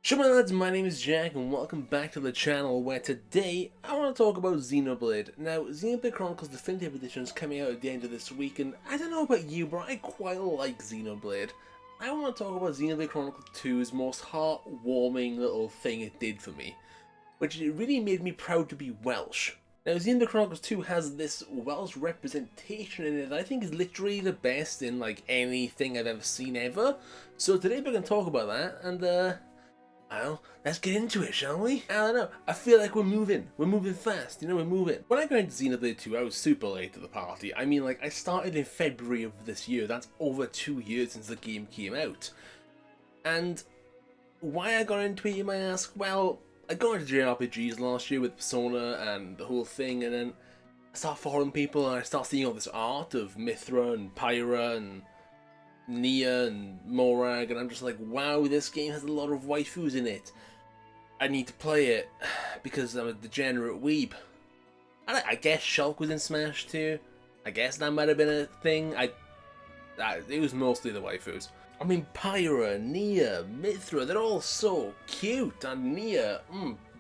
Shut my lads, my name is Jack and welcome back to the channel where today I want to talk about Xenoblade. Now, Xenoblade Chronicles Definitive Edition is coming out at the end of this week and I don't know about you, but I quite like Xenoblade. I want to talk about Xenoblade Chronicles 2's most heartwarming little thing it did for me, which it really made me proud to be Welsh. Now, Xenoblade Chronicles 2 has this Welsh representation in it that I think is literally the best in like anything I've ever seen ever. So today we're going to talk about that and well, let's get into it, shall we? I don't know, I feel like we're moving fast, we're moving. When I got into Xenoblade 2, I was super late to the party. I mean, like, I started in February of this year, that's over 2 years since the game came out. And why I got into it, you might ask? Well, I got into JRPGs last year with Persona and the whole thing, and then I start following people and I start seeing all this art of Mithra and Pyra and Nia and Morag, and I'm just like, wow, this game has a lot of waifus in it. I need to play it because I'm a degenerate weeb. I guess Shulk was in Smash too. I guess that might have been a thing. It was mostly the waifus. I mean, Pyra, Nia, Mithra, they're all so cute, and Nia,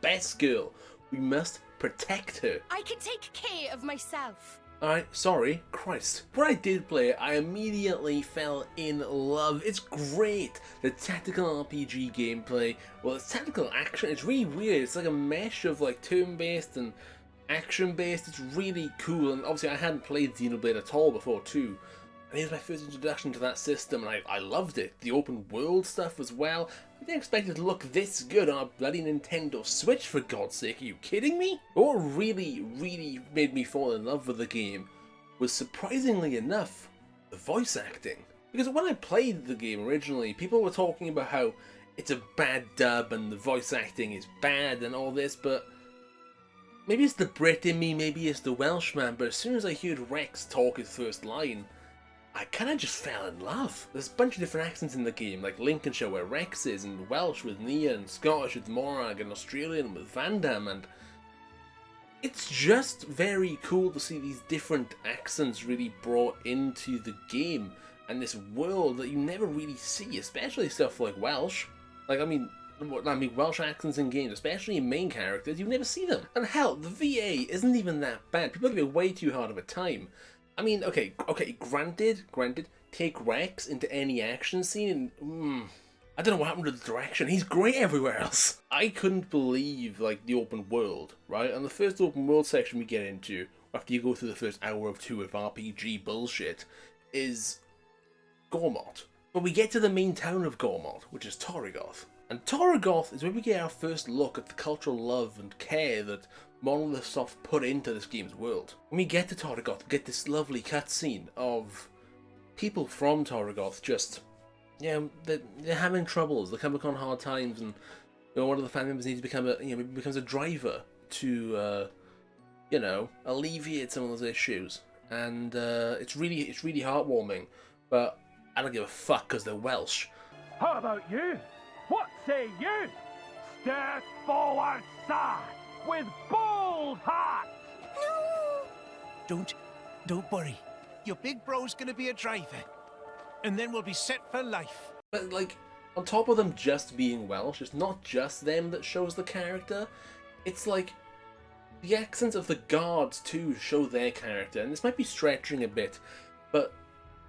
best girl. We must protect her. I can take care of myself. Alright, sorry, Christ. When I did play it, I immediately fell in love. It's great. The tactical RPG gameplay, well, it's tactical action, it's really weird. It's like a mesh of like turn-based and action-based. It's really cool, and obviously I hadn't played Xenoblade at all before too. And it was my first introduction to that system, and I loved it. The open world stuff as well. I didn't expect it to look this good on a bloody Nintendo Switch, for God's sake. Are you kidding me? But what really made me fall in love with the game was, surprisingly enough, the voice acting. Because when I played the game originally, people were talking about how it's a bad dub and the voice acting is bad and all this, but maybe it's the Brit in me, maybe it's the Welshman, but as soon as I heard Rex talk his first line, I kind of just fell in love. There's a bunch of different accents in the game, like Lincolnshire where Rex is, and Welsh with Nia, and Scottish with Morag, and Australian with Van Damme, and it's just very cool to see these different accents really brought into the game, and this world that you never really see, especially stuff like Welsh. Like, I mean, Welsh accents in games, especially in main characters, you never see them. And hell, the VA isn't even that bad. People give it way too hard of a time. I mean, okay, granted, take Rex into any action scene and, I don't know what happened to the direction, he's great everywhere else. I couldn't believe, like, the open world, right? And the first open world section we get into, after you go through the first hour or two of RPG bullshit, is Gormott. But we get to the main town of Gormott, which is Torrigoth. And Torrigoth is where we get our first look at the cultural love and care that Monolith Soft put into this game's world. When we get to Torrigoth, we get this lovely cutscene of people from Torrigoth just, they're having troubles, they're coming on hard times, and one of the family members needs to become maybe becomes a driver to, alleviate some of those issues. And it's really heartwarming, but I don't give a fuck because they're Welsh. How about you? What say you? Step forward, sir, with bold heart. No. Don't worry. Your big bro's gonna be a driver. And then we'll be set for life. But, like, on top of them just being Welsh, it's not just them that shows the character. It's like, the accents of the guards too show their character. And this might be stretching a bit, but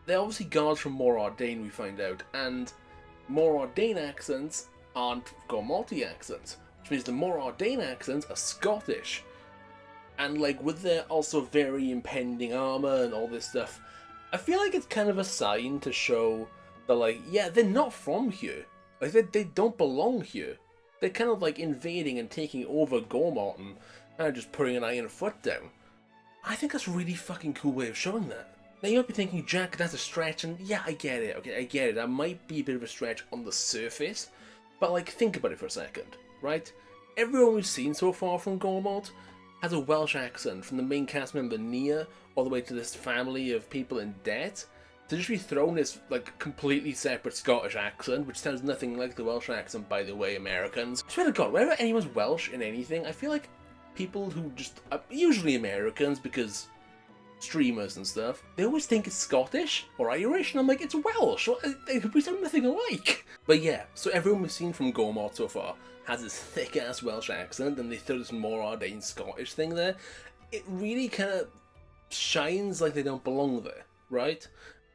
they're obviously guards from Morardain, we find out. And Morardain accents aren't Gormotti accents, which means the Morardain accents are Scottish. And like with their also very impending armour and all this stuff, I feel like it's kind of a sign to show that, like, yeah, they're not from here. Like, they don't belong here. They're kind of like invading and taking over Gormott and kind of just putting an iron foot down. I think that's a really fucking cool way of showing that. Now you might be thinking, Jack, that's a stretch, and yeah, I get it, okay, I get it. That might be a bit of a stretch on the surface, but like, think about it for a second, right? Everyone we've seen so far from Gormott has a Welsh accent, from the main cast member Nia, all the way to this family of people in debt, to just be thrown this, like, completely separate Scottish accent, which sounds nothing like the Welsh accent, by the way, Americans. I swear to God, whenever anyone's Welsh in anything, I feel like people who just, usually Americans, because streamers and stuff, they always think it's Scottish or Irish, and I'm like, it's Welsh. We sound nothing alike. But yeah, so everyone we've seen from Gormott so far has this thick-ass Welsh accent, and they throw this more ordained Scottish thing there. It really kind of shines like they don't belong there, right?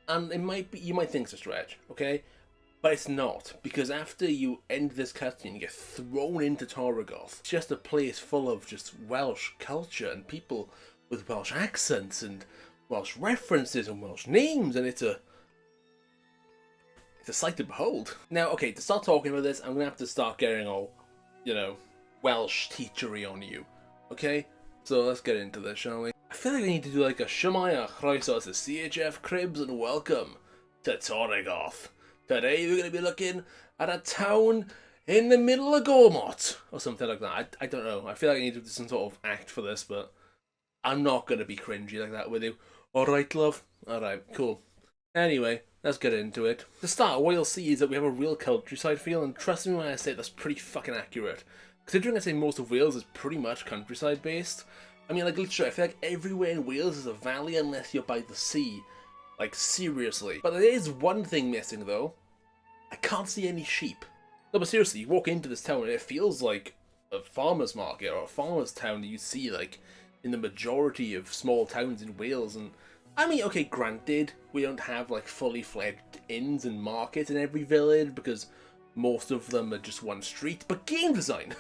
And it might be, you might think it's a stretch, okay? But it's not, because after you end this cutscene, you get thrown into Torrigoth. It's just a place full of just Welsh culture and people with Welsh accents and Welsh references and Welsh names, and it's a sight to behold. Now, okay, to start talking about this, I'm gonna have to start getting all, you know, Welsh teachery on you, okay? So let's get into this, shall we? I feel like I need to do like a Shemaya Chroisos to CHF Cribs and welcome to Torrigoth. Today we're going to be looking at a town in the middle of Gormott, or something like that. I don't know. I feel like I need to do some sort of act for this, but I'm not going to be cringy like that with you. Alright, love? Alright, cool. Anyway, let's get into it. To start, what you'll see is that we have a real countryside feel, and trust me when I say that's pretty fucking accurate. Considering I say most of Wales is pretty much countryside based. I mean, like, literally, I feel like everywhere in Wales is a valley unless you're by the sea. Like, seriously. But there is one thing missing, though. I can't see any sheep. No, but seriously, you walk into this town and it feels like a farmer's market or a farmer's town that you see, like, in the majority of small towns in Wales. And, I mean, okay, granted, we don't have, like, fully fledged inns and markets in every village because most of them are just one street. But game design!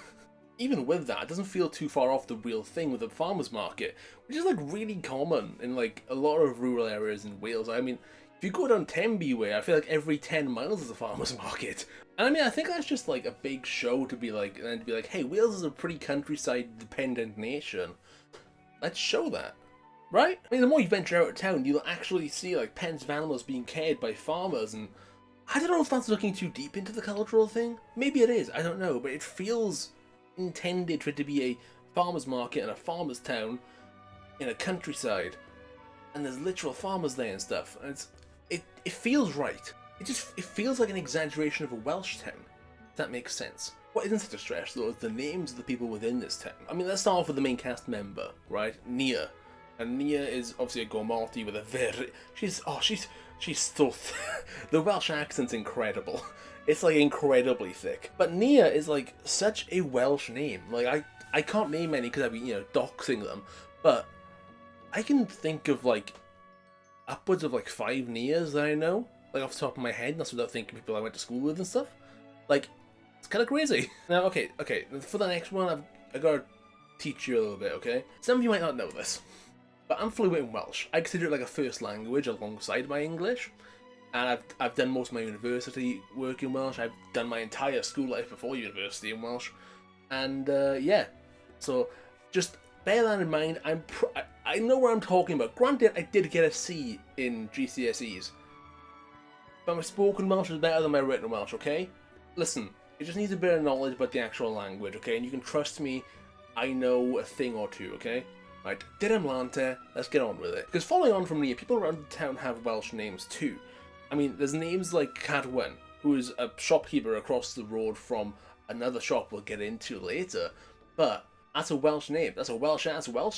Even with that, it doesn't feel too far off the real thing with a farmer's market, which is like really common in like a lot of rural areas in Wales. I mean, if you go down Tenby way, I feel like every 10 miles is a farmer's market. And I mean, I think that's just like a big show to be like, and then to be like, hey, Wales is a pretty countryside dependent nation. Let's show that. Right? I mean, the more you venture out of town, you'll actually see like pens of animals being cared by farmers, and I don't know if that's looking too deep into the cultural thing. Maybe it is, I don't know, but it feels intended for it to be a farmer's market and a farmer's town in a countryside, and there's literal farmers there and stuff, and it feels right. It feels like an exaggeration of a Welsh town, if that makes sense. What isn't such a stretch though is the names of the people within this town. I mean, let's start off with the main cast member, right? Nia. And Nia is obviously a Gormotti with a very she's so the Welsh accent's incredible. It's like incredibly thick. But Nia is like such a Welsh name. Like I can't name any because I've been, you know, doxing them, but I can think of like upwards of like 5 Nias that I know, like off the top of my head. That's without thinking people I went to school with and stuff. Like, it's kind of crazy. Now, okay, for the next one, I gotta teach you a little bit, okay? Some of you might not know this, but I'm fluent in Welsh. I consider it like a first language alongside my English. And I've done most of my university work in Welsh. I've done my entire school life before university in Welsh. And yeah, so just bear that in mind. I know what I'm talking about. Granted, I did get a C in GCSEs. But my spoken Welsh is better than my written Welsh, okay? Listen, you just need a bit of knowledge about the actual language, okay? And you can trust me, I know a thing or two, okay? Right, Didem Lante, let's get on with it. Because following on from here, people around town have Welsh names too. I mean, there's names like Cadwen, who is a shopkeeper across the road from another shop we'll get into later, but that's a Welsh name. That's a Welsh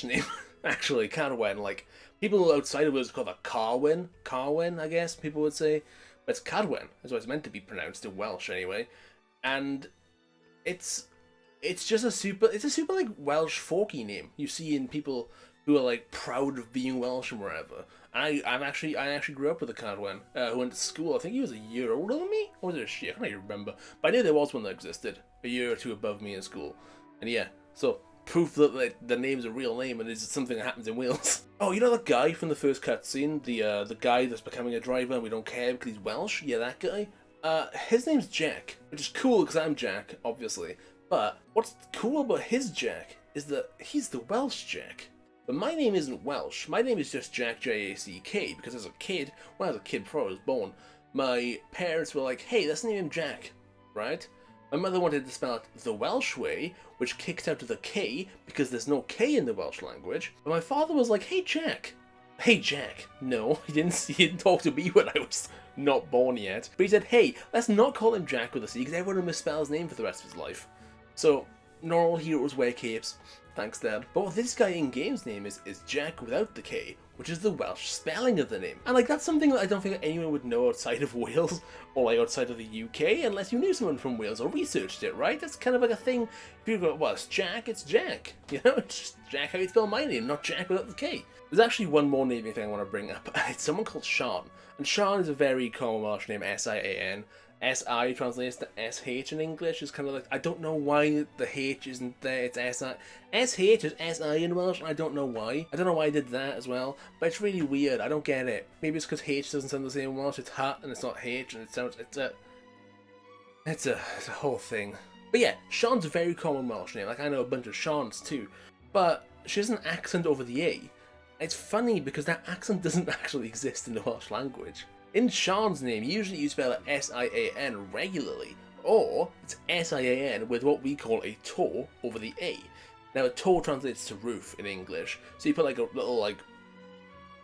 name. Actually, Cadwen, like, people outside of us call that Carwen, I guess people would say, but it's Cadwen, that's what it's meant to be pronounced in Welsh anyway, and it's just a super like Welsh folky name you see in people who are like proud of being Welsh and wherever. I actually grew up with a Cadwen who went to school. I think he was a year older than me, or was it a she? I can't even remember. But I knew there was one that existed a year or two above me in school. And yeah, so proof that the name's a real name and it's something that happens in Wales. Oh, you know the guy from the first cutscene, the guy that's becoming a driver and we don't care because he's Welsh? Yeah, that guy. His name's Jack, which is cool because I'm Jack, obviously. But what's cool about his Jack is that he's the Welsh Jack. But my name isn't Welsh, my name is just Jack, J-A-C-K, because as a kid, when I was a kid before I was born, my parents were like, hey, let's name him Jack, right? My mother wanted to spell it the Welsh way, which kicked out the K, because there's no K in the Welsh language, but my father was like, hey Jack. Hey Jack. No, he didn't talk to me when I was not born yet, but he said, hey, let's not call him Jack with a C, because everyone will misspell his name for the rest of his life. So, normal heroes wear capes. Thanks, Dad. But what this guy in game's name is Jack without the K, which is the Welsh spelling of the name. And like that's something that I don't think anyone would know outside of Wales or like outside of the UK unless you knew someone from Wales or researched it, right? That's kind of like a thing. If you go, well, it's Jack, you know, it's just Jack how you spell my name, not Jack without the K. There's actually one more naming thing I want to bring up. It's someone called Sean. And Sean is a very common Welsh name, S-I-A-N. S-I translates to S-H in English. It's kind of like, I don't know why the H isn't there, it's S-I. S-H is S-I in Welsh, and I don't know why. I don't know why I did that as well, but it's really weird, I don't get it. Maybe it's because H doesn't sound the same in Welsh, it's H and it's not H, and it sounds, it's a whole thing. But yeah, Sean's a very common Welsh name, like I know a bunch of Seans too, but she has an accent over the A. It's funny because that accent doesn't actually exist in the Welsh language. In Sean's name, usually you spell it S-I-A-N regularly, or it's S-I-A-N with what we call a toe over the A. Now a toe translates to roof in English, so you put like a little like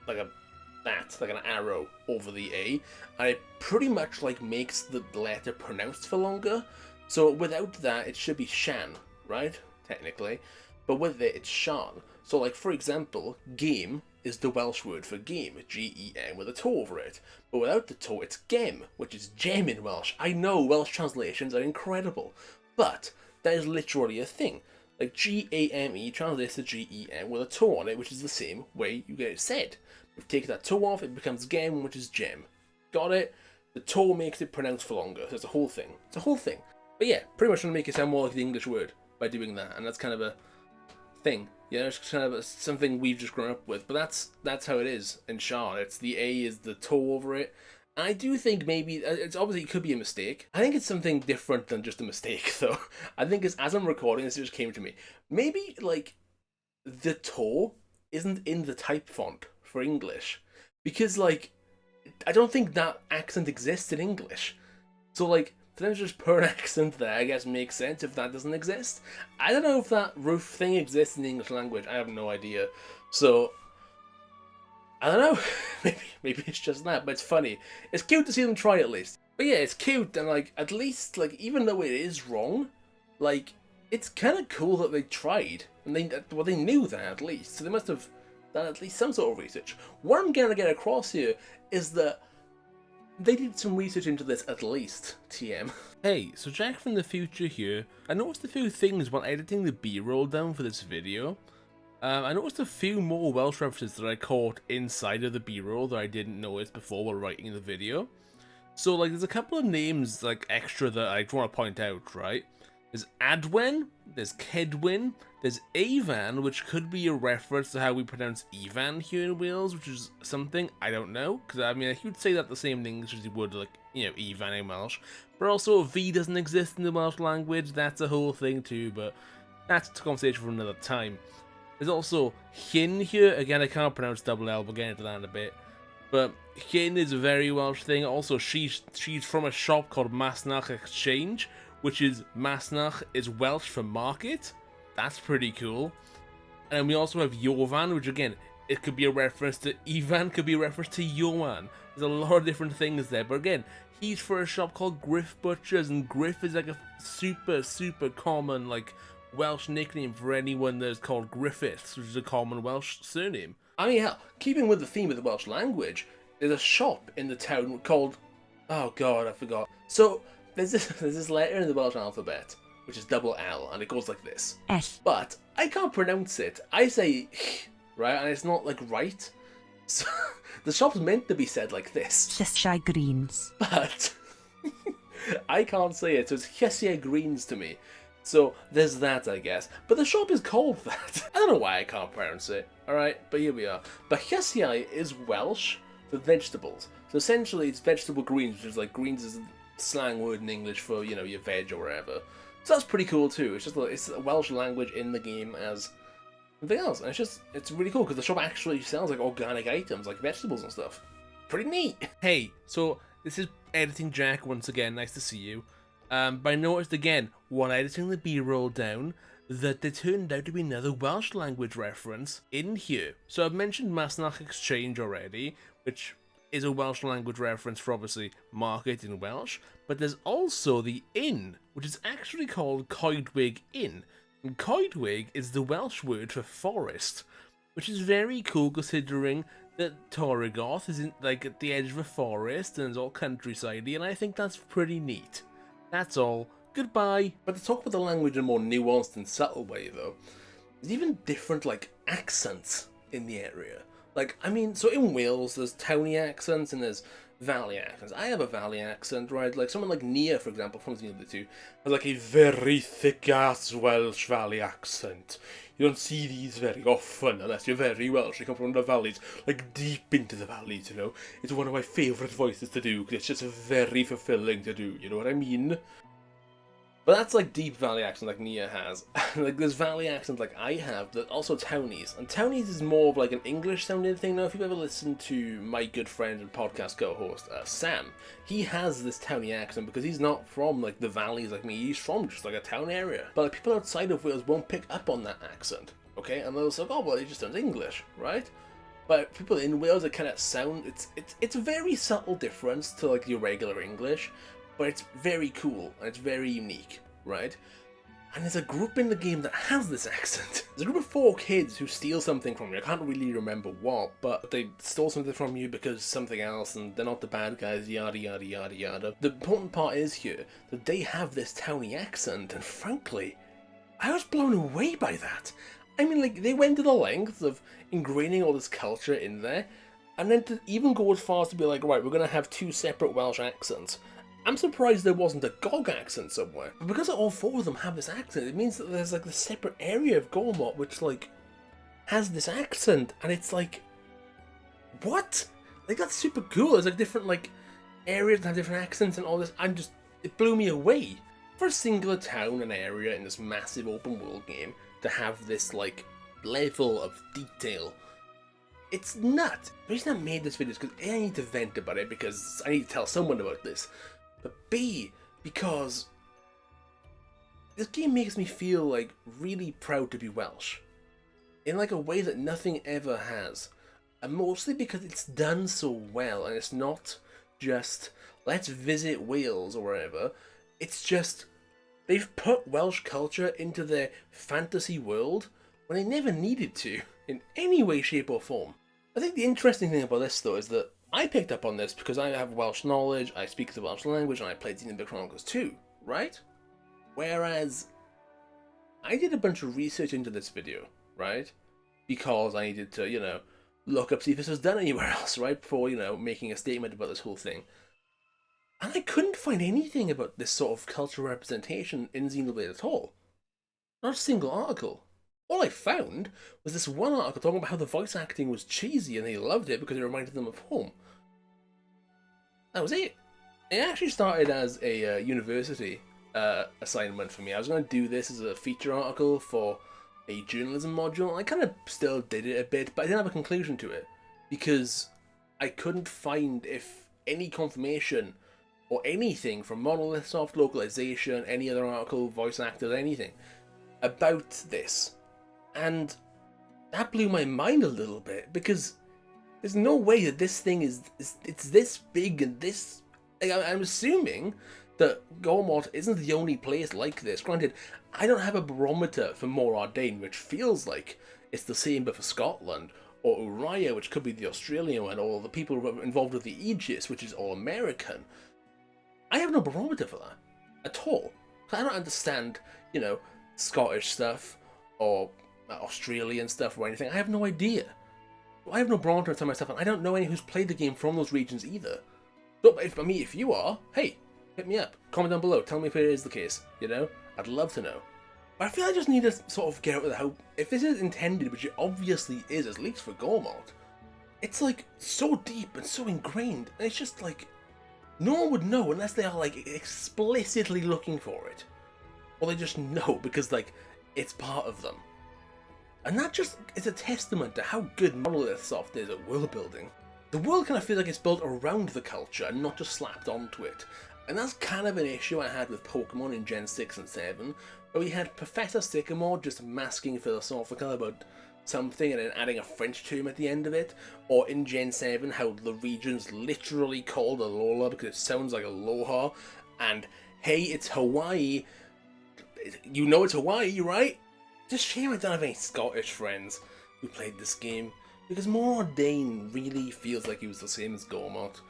an arrow over the A, and it pretty much like makes the letter pronounced for longer. So without that, it should be Shan, right? Technically, but with it, it's Sean. So like for example, game is the Welsh word for game, G-E-M with a toe over it. But without the toe, it's gem, which is gem in Welsh. I know Welsh translations are incredible, but that is literally a thing. Like G-A-M-E translates to G-E-M with a toe on it, which is the same way you get it said. If you take that toe off, it becomes gem, which is gem. Got it? The toe makes it pronounced for longer, so it's a whole thing. It's a whole thing. But yeah, pretty much going to make it sound more like the English word by doing that, and that's kind of a thing. You know, it's kind of something we've just grown up with, but that's how it is in Sean. It's the A is the toe over it. And I do think maybe, it's obviously it could be a mistake. I think it's something different than just a mistake, though. I think as I'm recording this, it just came to me. Maybe, like, the toe isn't in the type font for English. Because, like, I don't think that accent exists in English. So, like, for them to just put an accent there, I guess makes sense if that doesn't exist. I don't know if that roof thing exists in the English language. I have no idea. So, I don't know. maybe it's just that, but it's funny. It's cute to see them try at least. But yeah, it's cute, and like, at least, like, even though it is wrong, like, it's kind of cool that they tried. And they knew that at least. So they must have done at least some sort of research. What I'm going to get across here is that they did some research into this at least, TM. Hey, so Jack from the future here. I noticed a few things while editing the B-roll down for this video. I noticed a few more Welsh references that I caught inside of the B-roll that I didn't notice before while writing the video. So like there's a couple of names like extra that I want to point out, right? There's Adwen, there's Kedwin, there's Avan, which could be a reference to how we pronounce Evan here in Wales, which is something I don't know, because I mean, you'd say that the same in English as you would, like, you know, Evan in Welsh, but also V doesn't exist in the Welsh language, that's a whole thing too, but that's a conversation for another time. There's also Hyn here, again, I can't pronounce double L, we'll get into that in a bit, but Hyn is a very Welsh thing. Also, she's from a shop called Masnach Exchange, which is Masnach is Welsh for market. That's pretty cool. And we also have Jovan, which again, it could be a reference to Ivan, could be a reference to Johan. There's a lot of different things there, but again, he's for a shop called Griff Butchers, and Griff is like a super common like Welsh nickname for anyone that's called Griffiths, which is a common Welsh surname. I mean, hell, keeping with the theme of the Welsh language, there's a shop in the town called, oh god, I forgot. So there's this letter in the Welsh alphabet, which is double L, and it goes like this. S. But I can't pronounce it. I say right, and it's not like right. So the shop's meant to be said like this. Cheshire Greens. But I can't say it, so it's Cheshire Greens to me. So there's that, I guess. But the shop is called that. I don't know why I can't pronounce it. Alright, but here we are. But Cheshire is Welsh for vegetables. So essentially it's vegetable greens, which is like greens is a slang word in English for, you know, your veg or whatever. So that's pretty cool too. It's just it's a Welsh language in the game as something else. And it's really cool because the shop actually sells like organic items, like vegetables and stuff. Pretty neat. Hey, so this is Editing Jack once again. Nice to see you. But I noticed again, while editing the B-roll down, that there turned out to be another Welsh language reference in here. So I've mentioned Masnach Exchange already, which is a Welsh language reference for obviously market in Welsh, but there's also the inn, which is actually called Coedwig Inn. And Coedwig is the Welsh word for forest, which is very cool considering that Torrigoth is like at the edge of a forest and it's all countryside-y, and I think that's pretty neat. That's all. Goodbye. But to talk about the language in a more nuanced and subtle way, though, there's even different, like, accents in the area. Like, I mean, so in Wales, there's towny accents and there's valley accents. I have a valley accent, right? Like, someone like Nia, for example, from the other two, has, like, a very thick-ass Welsh valley accent. You don't see these very often, unless you're very Welsh. You come from the valleys, like, deep into the valleys, you know? It's one of my favourite voices to do, because it's just very fulfilling to do, you know what I mean? But that's like deep valley accent like Nia has. Like there's valley accent like I have, that also townies. And townies is more of like an English sounding thing now. If you've ever listened to my good friend and podcast co-host, Sam, he has this towny accent because he's not from like the valleys like me, he's from just like a town area. But like people outside of Wales won't pick up on that accent, okay? And they'll say, oh well, it just sounds English, right? But people in Wales, it kind of sound, it's a very subtle difference to like your regular English. But it's very cool, and it's very unique, right? And there's a group in the game that has this accent. There's a group of 4 kids who steal something from you. I can't really remember what, but they stole something from you because something else, and they're not the bad guys, yada yada yada yada. The important part is here that they have this towny accent, and frankly, I was blown away by that. I mean, like, they went to the length of ingraining all this culture in there, and then to even go as far as to be like, right, we're going to have 2 separate Welsh accents. I'm surprised there wasn't a Gog accent somewhere. But because all 4 of them have this accent, it means that there's like this separate area of Gormott which like has this accent, and it's like, what? Like that's super cool. There's like different like areas that have different accents and all this. It blew me away. For a singular town and area in this massive open world game to have this like level of detail, it's nuts. The reason I made this video is because A, I need to vent about it because I need to tell someone about this. But B, because this game makes me feel like really proud to be Welsh. In like a way that nothing ever has. And mostly because it's done so well, and it's not just, let's visit Wales or wherever. It's just, they've put Welsh culture into their fantasy world when they never needed to, in any way, shape or form. I think the interesting thing about this though is that I picked up on this because I have Welsh knowledge, I speak the Welsh language, and I played Xenoblade Chronicles 2, right? Whereas, I did a bunch of research into this video, right? Because I needed to, you know, look up, see if this was done anywhere else, right? Before, you know, making a statement about this whole thing. And I couldn't find anything about this sort of cultural representation in Xenoblade at all. Not a single article. All I found was this one article talking about how the voice acting was cheesy and they loved it because it reminded them of home. That was it. It actually started as a university assignment for me. I was going to do this as a feature article for a journalism module, and I kind of still did it a bit, but I didn't have a conclusion to it because I couldn't find if any confirmation or anything from Monolith Soft, localization, any other article, voice actors, anything about this. And that blew my mind a little bit because there's no way that this thing it's this big and this. Like, I'm assuming that Gormott isn't the only place like this. Granted, I don't have a barometer for More Ardain, which feels like it's the same but for Scotland, or Uriah, which could be the Australian one, or the people involved with the Aegis, which is all American. I have no barometer for that at all. I don't understand, you know, Scottish stuff or Australian stuff or anything. I have no idea. I have no barometer to myself, and I don't know anyone who's played the game from those regions either. So, if you are, hey, hit me up. Comment down below. Tell me if it is the case. You know, I'd love to know. But I feel I just need to sort of get out of the hope. If this is intended, which it obviously is, at least for Gormott, it's like so deep and so ingrained, and it's just like no one would know unless they are like explicitly looking for it, or they just know because like it's part of them. And that just is a testament to how good Monolith Soft is at world building. The world kind of feels like it's built around the culture and not just slapped onto it. And that's kind of an issue I had with Pokemon in Gen 6 and 7, where we had Professor Sycamore just masking philosophical about something and then adding a French term at the end of it, or in Gen 7 how the region's literally called Alola because it sounds like Aloha, and hey, it's Hawaii, you know it's Hawaii, right? It's a shame I don't have any Scottish friends who played this game, because Mordain really feels like he was the same as Gormott,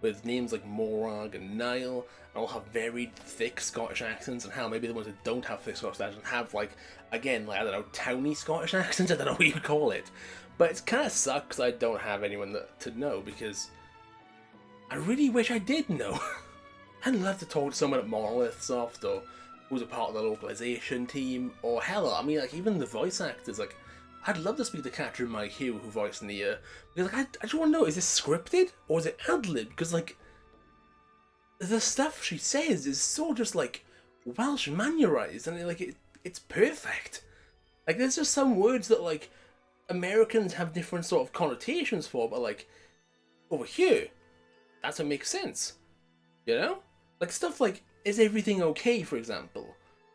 with names like Morag and Niall, and all have very thick Scottish accents, and how maybe the ones that don't have thick Scottish accents have, like, again, like, I don't know, towny Scottish accents, I don't know what you call it. But it kind of sucks I don't have anyone to know, because I really wish I did know. I'd love to talk to someone at Monolith Soft, or who's a part of the localization team, or hell, I mean, like, even the voice actors, like, I'd love to speak to Catherine Mike Hugh, who voiced Nia, because, like, I just want to know, is this scripted, or is it ad-lib? Because, like, the stuff she says is so just, like, Welsh manualized, and, like, it's perfect. Like, there's just some words that, like, Americans have different sort of connotations for, but, like, over here, that's what makes sense, you know? Like, stuff like, is everything okay, for example,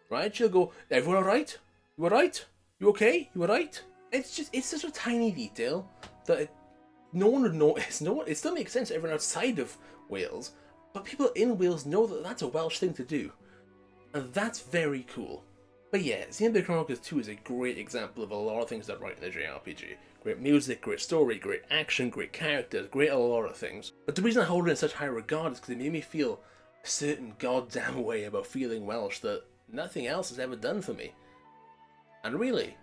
right? She'll go, everyone alright? You alright? You okay? You alright? It's such a tiny detail that no one would notice. It still makes sense to everyone outside of Wales, but people in Wales know that that's a Welsh thing to do. And that's very cool. But yeah, Xenoblade Chronicles 2 is a great example of a lot of things that right in a JRPG. Great music, great story, great action, great characters, great a lot of things. But the reason I hold it in such high regard is because it made me feel a certain goddamn way about feeling Welsh that nothing else has ever done for me. And really,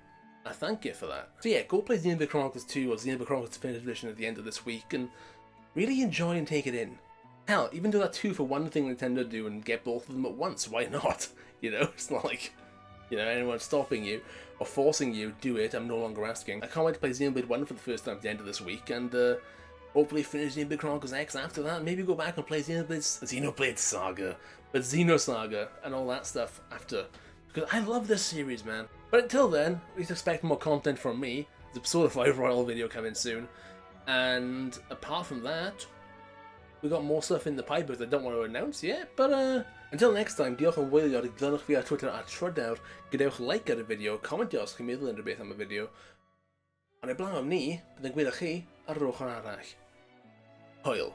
I thank you for that. So yeah, go play Xenoblade Chronicles 2 or Xenoblade Chronicles Definitive Edition at the end of this week and really enjoy and take it in. Hell, even do that 2-for-1 thing Nintendo do and get both of them at once, why not? You know, it's not like, you know, anyone stopping you or forcing you, do it, I'm no longer asking. I can't wait to play Xenoblade 1 for the first time at the end of this week, and hopefully finish Xenoblade Chronicles X after that, maybe go back and play Xenoblade Saga, but Xenosaga, and all that stuff after, because I love this series, man. But until then, please expect more content from me. There's episode 5 Royal video coming soon, and apart from that, we got more stuff in the pipe that I don't want to announce yet, but until next time, diolch yn wylio ar glynwch fi ar Twitter at Trydawr, gadewch like ar y fideo, comentio os chi'n meddwl unrhyw beth am y fideo, ond eblaw am ni, byddai'n gwylio chi ar yr ochr arall. Hwyl.